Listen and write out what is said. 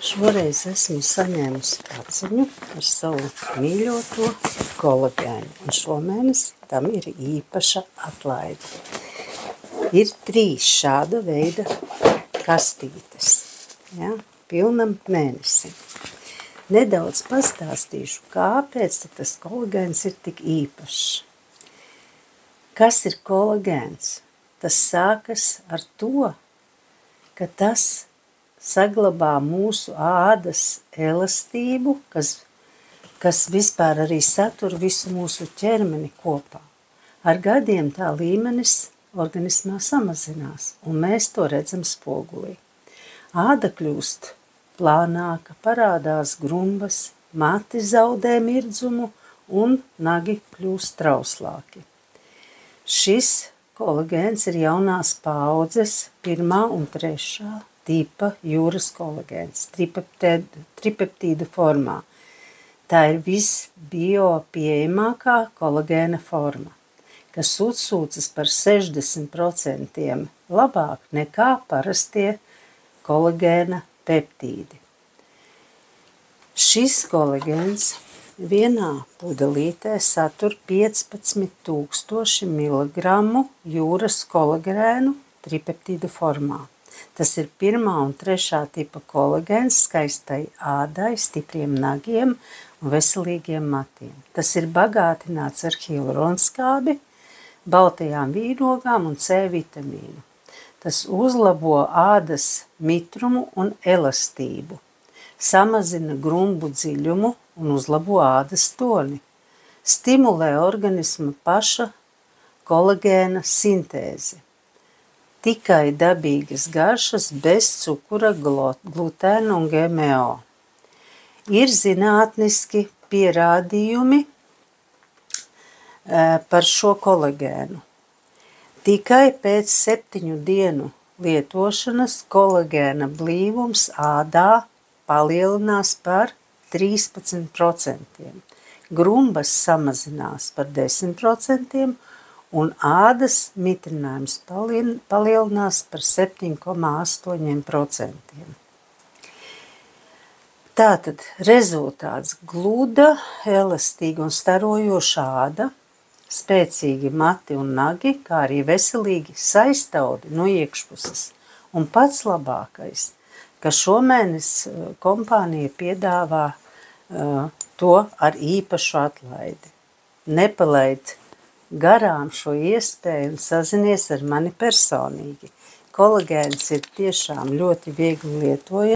Šoreiz esmu saņēmusi paciņu ar savu mīļoto kolagēnu, un šomēnes tam ir īpaša atlaide. Ir 3 šāda veida kastītes, ja, pilnam mēnesim. Nedaudz pastāstīšu, kāpēc tas kolagēns ir tik īpašs. Kas ir kolagēns? Tas sākas ar to, ka tas saglabā mūsu ādas elastību, kas vispār arī satur visu mūsu ķermeni kopā. Ar gadiem tā līmenis organismā samazinās, un mēs to redzam spogulī. Āda kļūst plānāka, parādās grumbas, mati zaudē mirdzumu un nagi kļūst trauslāki. Šis kolagēns ir jaunās paaudzes 1. un 3. tipa jūras kolagēns, tripeptīdu formā. Tā ir visbiopieejamākā kolagēna forma, kas uzsūcas par 60% labāk nekā parastie kolagēna peptīdi. Šis kolagēns vienā pudelītē satur 15,000 miligramu jūras kolagēnu tripeptīdu formā. Tas ir 1. un 3. tipa kolagēns skaistai ādai, stipriem nagiem un veselīgiem matiem. Tas ir bagātināts ar hialuronskābi, baltajām vīnogām un C vitamīnu. Tas uzlabo ādas mitrumu un elastību, samazina grumbu dziļumu un uzlabo ādas toni, stimulē organisma paša kolagēna sintēzi. Tikai dabīgas garšas bez cukura, glutēna un GMO. Ir zinātniski pierādījumi par šo kolagēnu. Tikai pēc 7 dienu lietošanas kolagēna blīvums ādā palielinās par 13%. Grumbas samazinās par 10%. Un ādas mitrinājums palielinās par 7,8%. Tātad rezultāts gluda, elastīga un starojoša āda, spēcīgi mati un nagi, kā arī veselīgi saistaudi no iekšpuses. Un pats labākais, ka šomēnes kompānija piedāvā to ar īpašu atlaidi. Nepalaid garām šo iespēju un sazinies ar mani personīgi. Kolagēns ir tiešām ļoti viegli lietojams.